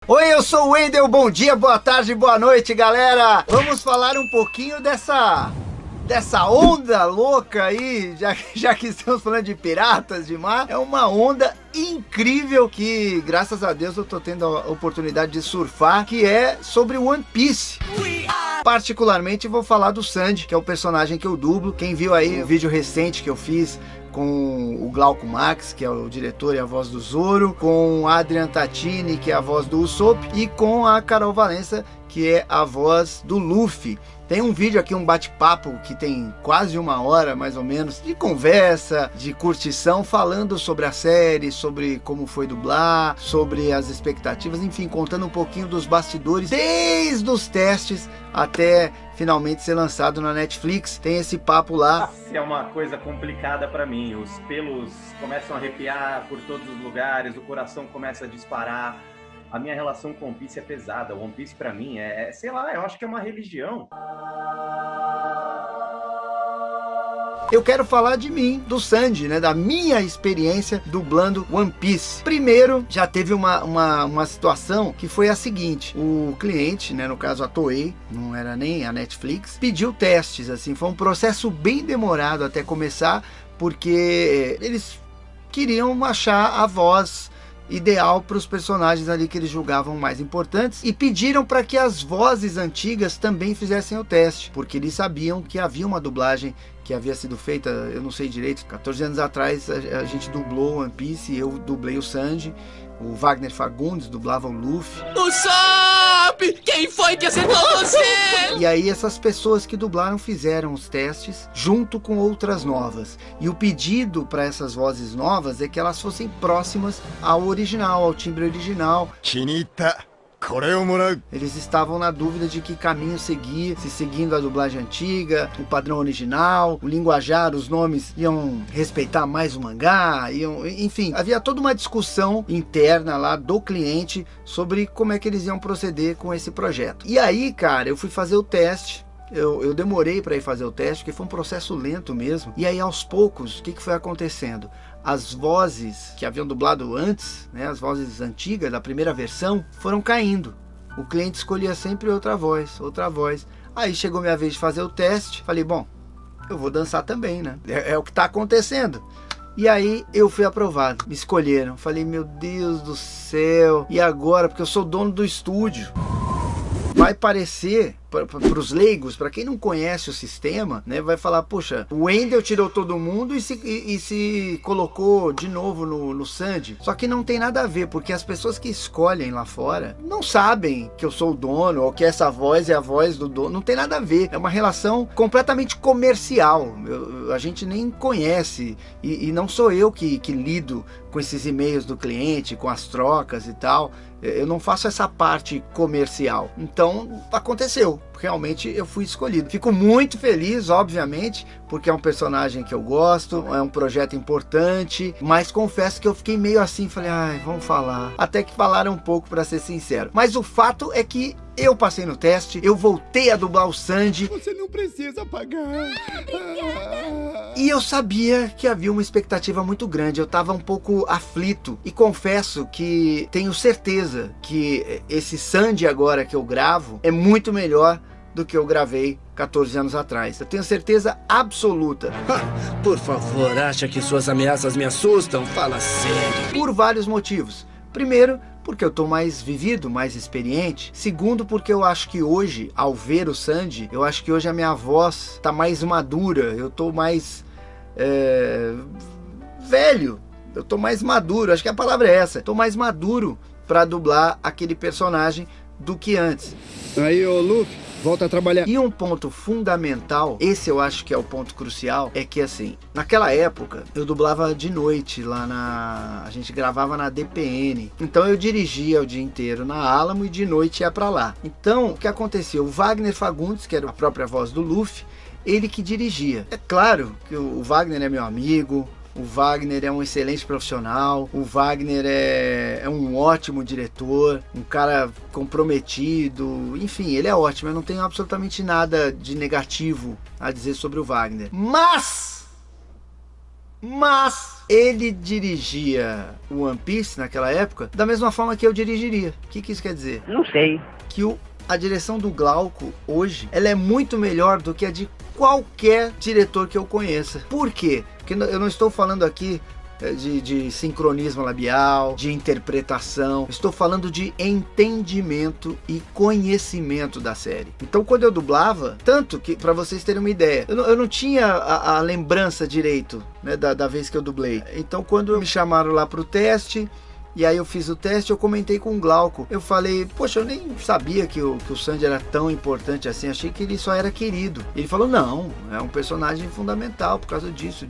Oi, eu sou o Wendel, bom dia, boa tarde, boa noite, galera! Vamos falar um pouquinho dessa onda louca aí, já que estamos falando de piratas de mar. É uma onda incrível que, graças a Deus, eu tô tendo a oportunidade de surfar, que é sobre One Piece. Particularmente vou falar do Sanji, que é o personagem que eu dublo. Quem viu aí o vídeo recente que eu fiz com o Glauco Max, que é o diretor e a voz do Zoro, com Adrian Tatini, que é a voz do Usopp, e com a Carol Valença, que é a voz do Luffy. Tem um vídeo aqui, um bate-papo que tem quase 1 hora, mais ou menos, de conversa, de curtição, falando sobre a série, sobre como foi dublar, sobre as expectativas, enfim, contando um pouquinho dos bastidores, desde os testes até finalmente ser lançado na Netflix. Tem esse papo lá. É uma coisa complicada pra mim, os pelos começam a arrepiar por todos os lugares, o coração começa a disparar. A minha relação com One Piece é pesada. One Piece pra mim sei lá, eu acho que é uma religião. Eu quero falar de mim, do Sanji, né, da minha experiência dublando One Piece. Primeiro, já teve uma situação que foi a seguinte: o cliente, né, no caso a Toei, não era nem a Netflix, pediu testes, assim, foi um processo bem demorado até começar, porque eles queriam achar a voz ideal para os personagens ali que eles julgavam mais importantes, e pediram para que as vozes antigas também fizessem o teste, porque eles sabiam que havia uma dublagem que havia sido feita, eu não sei direito, 14 anos atrás a gente dublou One Piece, eu dublei o Sanji, o Wagner Fagundes dublava o Luffy. Usopp! Quem foi que acertou você? E aí essas pessoas que dublaram fizeram os testes junto com outras novas. E o pedido para essas vozes novas é que elas fossem próximas ao original, ao timbre original. Eles estavam na dúvida de que caminho seguir, se seguindo a dublagem antiga, o padrão original, o linguajar, os nomes iam respeitar mais o mangá, enfim, havia toda uma discussão interna lá do cliente sobre como é que eles iam proceder com esse projeto. E aí, cara, eu fui fazer o teste. Eu demorei para ir fazer o teste, porque foi um processo lento mesmo. E aí, aos poucos, o que foi acontecendo? As vozes que haviam dublado antes, né, as vozes antigas da primeira versão, foram caindo. O cliente escolhia sempre outra voz, outra voz. Aí chegou minha vez de fazer o teste. Falei, bom, eu vou dançar também, né? É o que está acontecendo. E aí eu fui aprovado, me escolheram. Falei, meu Deus do céu, e agora? Porque eu sou dono do estúdio. Vai parecer, para os leigos, para quem não conhece o sistema, né, vai falar, poxa, o Wendel tirou todo mundo e se colocou de novo no Sanji. Só que não tem nada a ver, porque as pessoas que escolhem lá fora não sabem que eu sou o dono, ou que essa voz é a voz do dono, não tem nada a ver. É uma relação completamente comercial, a gente nem conhece, e não sou eu que lido com esses e-mails do cliente, com as trocas e tal. Eu não faço essa parte comercial. Então aconteceu, realmente eu fui escolhido. Fico muito feliz, obviamente, porque é um personagem que eu gosto, é um projeto importante, mas confesso que eu fiquei meio assim, falei, ai, vamos falar. Até que falaram um pouco, para ser sincero. Mas o fato é que eu passei no teste, eu voltei a dublar o Sanji. Você não precisa pagar. E eu sabia que havia uma expectativa muito grande, eu estava um pouco aflito. E confesso que tenho certeza que esse Sanji agora que eu gravo é muito melhor do que eu gravei 14 anos atrás. Eu tenho certeza absoluta. Por favor, acha que suas ameaças me assustam? Fala sério. Por vários motivos. Primeiro, porque eu tô mais vivido, mais experiente. Segundo, porque eu acho que hoje, ao ver o Sanji, eu acho que hoje a minha voz tá mais madura. Eu tô mais velho. Eu tô mais maduro, acho que a palavra é essa. Tô mais maduro para dublar aquele personagem do que antes. Aí, ô Luffy, volta a trabalhar. E um ponto fundamental, esse eu acho que é o ponto crucial, é que assim, naquela época eu dublava de noite lá a gente gravava na DPN, então eu dirigia o dia inteiro na Alamo e de noite ia pra lá. Então o que aconteceu? O Wagner Fagundes, que era a própria voz do Luffy, ele que dirigia. É claro que o Wagner é meu amigo, o Wagner é um excelente profissional, o Wagner é um ótimo diretor, um cara comprometido, enfim, ele é ótimo, eu não tenho absolutamente nada de negativo a dizer sobre o Wagner. Mas Mas ele dirigia o One Piece naquela época da mesma forma que eu dirigiria. O que isso quer dizer? Não sei. Que a direção do Glauco hoje, ela é muito melhor do que a de qualquer diretor que eu conheça. Por quê? Porque eu não estou falando aqui de sincronismo labial, de interpretação. Estou falando de entendimento e conhecimento da série. Então, quando eu dublava, tanto que, para vocês terem uma ideia, eu não tinha a lembrança direito, né, da vez que eu dublei. Então, quando me chamaram lá para o teste, e aí eu fiz o teste, eu comentei com o Glauco. Eu falei, poxa, eu nem sabia que o Sandy era tão importante assim. Achei que ele só era querido. Ele falou, não, é um personagem fundamental por causa disso.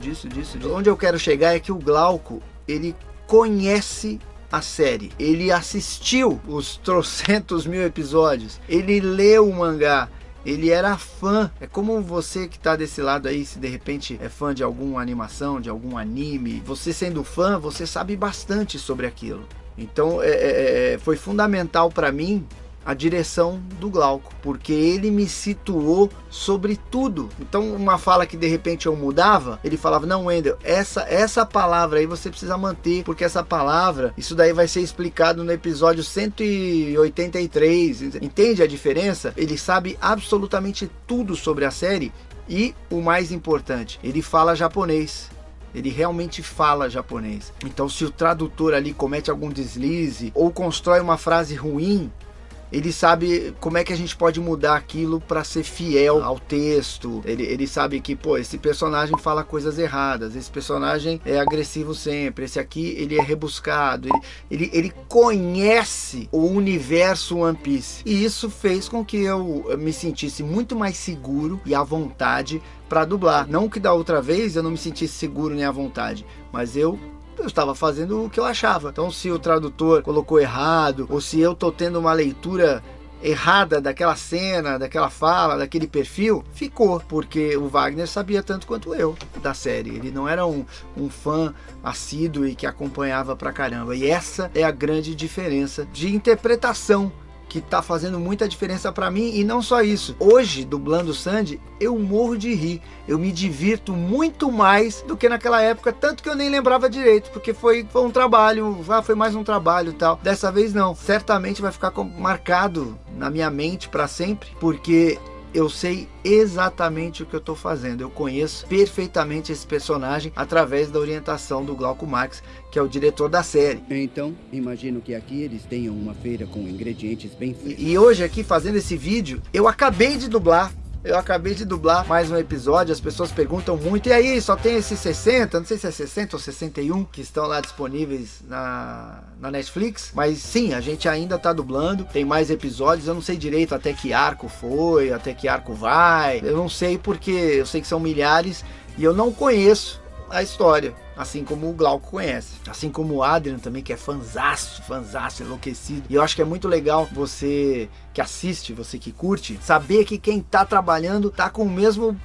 Onde eu quero chegar é que o Glauco, ele conhece a série. Ele assistiu os trocentos mil episódios. Ele leu o mangá. Ele era fã. É como você que tá desse lado aí, se de repente é fã de alguma animação, de algum anime, você sendo fã, você sabe bastante sobre aquilo. Então foi fundamental para mim a direção do Glauco, porque ele me situou sobre tudo. Então uma fala que de repente eu mudava, ele falava, não, Wendel, essa palavra aí você precisa manter, porque essa palavra, isso daí vai ser explicado no episódio 183, entende a diferença? Ele sabe absolutamente tudo sobre a série e, o mais importante, ele fala japonês. Ele realmente fala japonês. Então se o tradutor ali comete algum deslize ou constrói uma frase ruim, ele sabe como é que a gente pode mudar aquilo para ser fiel ao texto. Ele sabe que, pô, esse personagem fala coisas erradas, esse personagem é agressivo sempre, esse aqui ele é rebuscado. Ele conhece o universo One Piece. E isso fez com que eu me sentisse muito mais seguro e à vontade para dublar. Não que da outra vez eu não me sentisse seguro nem à vontade, mas eu estava fazendo o que eu achava. Então, se o tradutor colocou errado, ou se eu tô tendo uma leitura errada daquela cena, daquela fala, daquele perfil, ficou, porque o Wagner sabia tanto quanto eu da série. Ele não era um fã assíduo e que acompanhava pra caramba. E essa é a grande diferença de interpretação, que tá fazendo muita diferença para mim. E não só isso, hoje dublando o Sandy, eu morro de rir, eu me divirto muito mais do que naquela época, tanto que eu nem lembrava direito, porque foi um trabalho, foi mais um trabalho e tal. Dessa vez não, certamente vai ficar marcado na minha mente para sempre, porque eu sei exatamente o que eu estou fazendo. Eu conheço perfeitamente esse personagem através da orientação do Glauco Marx, que é o diretor da série. Então, imagino que aqui eles tenham uma feira com ingredientes bem frescos. E hoje aqui, fazendo esse vídeo, eu acabei de dublar mais um episódio. As pessoas perguntam muito, e aí, só tem esses 60, não sei se é 60 ou 61 que estão lá disponíveis na Netflix, mas sim, a gente ainda tá dublando, tem mais episódios. Eu não sei direito até que arco foi, até que arco vai, eu não sei, porque eu sei que são milhares e eu não conheço a história, assim como o Glauco conhece, assim como o Adrian também, que é fanzaço, enlouquecido. E eu acho que é muito legal você que assiste, você que curte, saber que quem tá trabalhando tá com o mesmo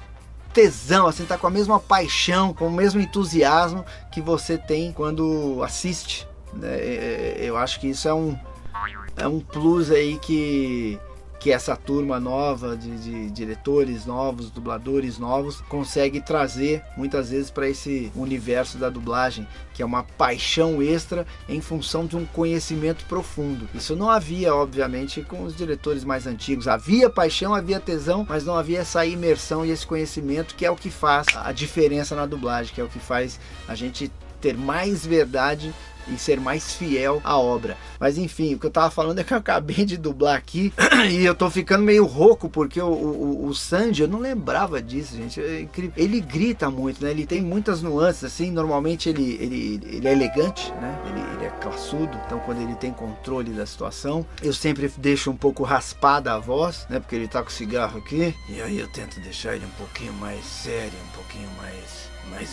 tesão, assim, tá com a mesma paixão, com o mesmo entusiasmo que você tem quando assiste, né? Eu acho que isso é um plus aí que essa turma nova de diretores novos, dubladores novos, consegue trazer muitas vezes para esse universo da dublagem, que é uma paixão extra em função de um conhecimento profundo. Isso não havia, obviamente, com os diretores mais antigos. Havia paixão, havia tesão, mas não havia essa imersão e esse conhecimento, que é o que faz a diferença na dublagem, que é o que faz a gente ter mais verdade e ser mais fiel à obra. Mas enfim, o que eu tava falando é que eu acabei de dublar aqui e eu tô ficando meio rouco, porque o Sandy, eu não lembrava disso, gente. É incrível. Ele grita muito, né? Ele tem muitas nuances, assim. Normalmente ele é elegante, né? Ele é classudo, então quando ele tem controle da situação, eu sempre deixo um pouco raspada a voz, né? Porque ele tá com o cigarro aqui, e aí eu tento deixar ele um pouquinho mais sério, um pouquinho mais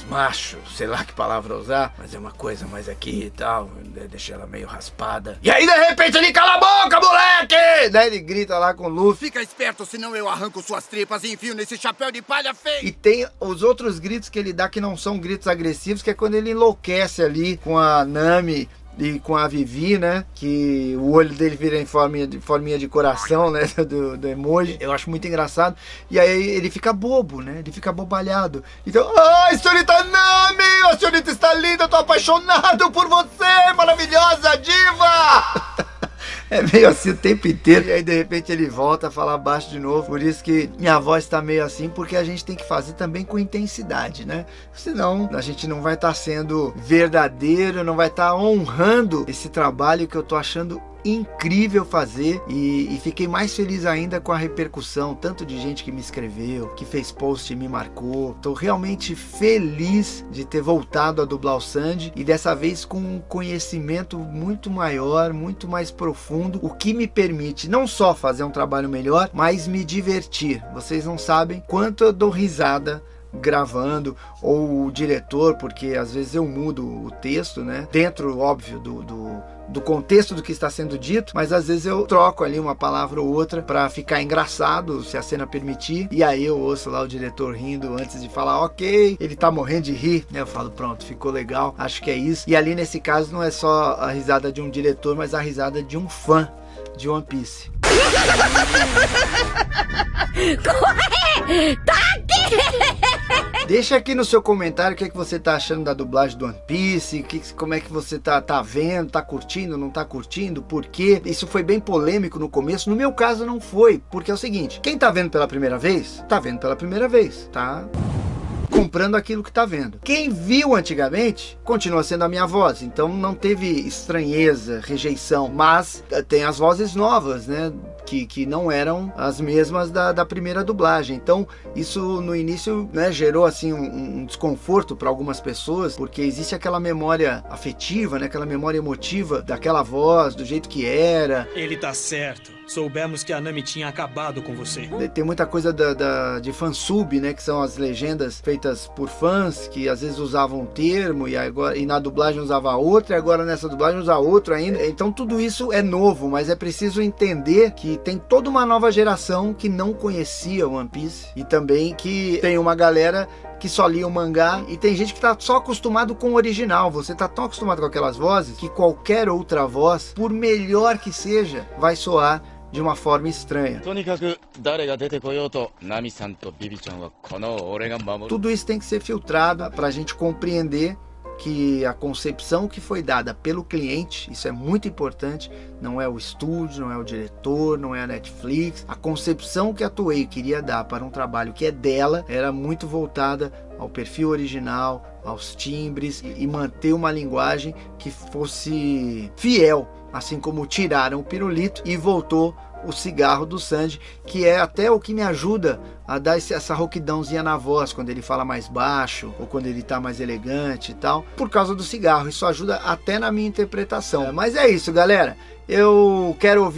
macho, sei lá que palavra usar, mas é uma coisa mais aqui e tal, deixa ela meio raspada. E aí de repente ele, cala a boca, moleque! Daí ele grita lá com o Luffy, fica esperto, senão eu arranco suas tripas e enfio nesse chapéu de palha feio. E tem os outros gritos que ele dá que não são gritos agressivos, que é quando ele enlouquece ali com a Nami e com a Vivi, né? Que o olho dele vira em forminha de coração, né? Do emoji. Eu acho muito engraçado. E aí ele fica bobo, né? Ele fica bobalhado. Então, ai, senhorita Nami! A senhorita está linda, eu tô apaixonado por você, maravilhosa diva! É meio assim o tempo inteiro. E aí de repente ele volta a falar baixo de novo. Por isso que minha voz tá meio assim, porque a gente tem que fazer também com intensidade, né? Senão a gente não vai estar sendo verdadeiro, não vai estar honrando esse trabalho que eu tô achando incrível fazer, e fiquei mais feliz ainda com a repercussão, tanto de gente que me escreveu, que fez post e me marcou. Tô realmente feliz de ter voltado a dublar o Sandy, e dessa vez com um conhecimento muito maior, muito mais profundo, o que me permite não só fazer um trabalho melhor, mas me divertir. Vocês não sabem quanto eu dou risada gravando, ou o diretor, porque às vezes eu mudo o texto, né? Dentro, óbvio, do contexto do que está sendo dito, mas às vezes eu troco ali uma palavra ou outra para ficar engraçado, se a cena permitir, e aí eu ouço lá o diretor rindo antes de falar, ok, ele tá morrendo de rir, eu falo, pronto, ficou legal, acho que é isso. E ali nesse caso não é só a risada de um diretor, mas a risada de um fã de One Piece. Deixa aqui no seu comentário o que é que você tá achando da dublagem do One Piece, como é que você tá vendo, tá curtindo, não tá curtindo, por quê? Isso foi bem polêmico no começo, no meu caso não foi, porque é o seguinte, quem tá vendo pela primeira vez, tá comprando aquilo que tá vendo. Quem viu antigamente, continua sendo a minha voz, então não teve estranheza, rejeição, mas tem as vozes novas, né? Que não eram as mesmas da primeira dublagem. Então isso no início, né, gerou assim um desconforto para algumas pessoas, porque existe aquela memória afetiva, né, aquela memória emotiva daquela voz, do jeito que era. Ele tá certo. Soubemos que a Nami tinha acabado com você. Tem muita coisa de fansub, né, que são as legendas feitas por fãs, que às vezes usavam um termo e na dublagem usava outra, e agora nessa dublagem usa outro ainda. Então tudo isso é novo, mas é preciso entender que tem toda uma nova geração que não conhecia One Piece, e também que tem uma galera que só lia o mangá, e tem gente que tá só acostumado com o original. Você tá tão acostumado com aquelas vozes que qualquer outra voz, por melhor que seja, vai soar de uma forma estranha. Tudo isso tem que ser filtrado para a gente compreender que a concepção que foi dada pelo cliente, isso é muito importante, não é o estúdio, não é o diretor, não é a Netflix. A concepção que a Toei queria dar para um trabalho que é dela era muito voltada ao perfil original, aos timbres, e manter uma linguagem que fosse fiel, assim como tiraram o pirulito e voltou o cigarro do Sandy, que é até o que me ajuda a dar essa rouquidãozinha na voz, quando ele fala mais baixo, ou quando ele tá mais elegante e tal, por causa do cigarro. Isso ajuda até na minha interpretação. Mas é isso, galera. Eu quero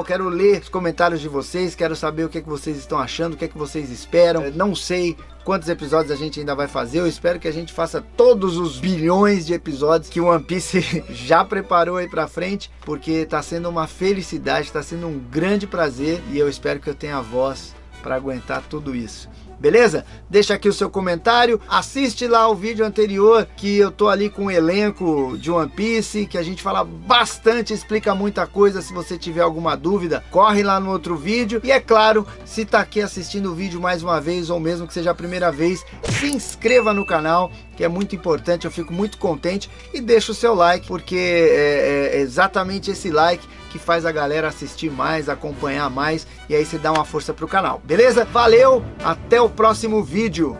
quero ler os comentários de vocês, quero saber o que é que vocês estão achando, o que é que vocês esperam. Não sei quantos episódios a gente ainda vai fazer, eu espero que a gente faça todos os bilhões de episódios que o One Piece já preparou aí pra frente, porque tá sendo uma felicidade, tá sendo um grande prazer, e eu espero que eu tenha a voz para aguentar tudo isso. Beleza? Deixa aqui o seu comentário, assiste lá o vídeo anterior, que eu tô ali com o elenco de One Piece, que a gente fala bastante, explica muita coisa. Se você tiver alguma dúvida, corre lá no outro vídeo. E é claro, se tá aqui assistindo o vídeo mais uma vez, ou mesmo que seja a primeira vez, se inscreva no canal, que é muito importante, eu fico muito contente, e deixa o seu like, porque é exatamente esse like que faz a galera assistir mais, acompanhar mais, e aí você dá uma força pro canal, beleza? Valeu, até o próximo vídeo,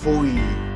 fui!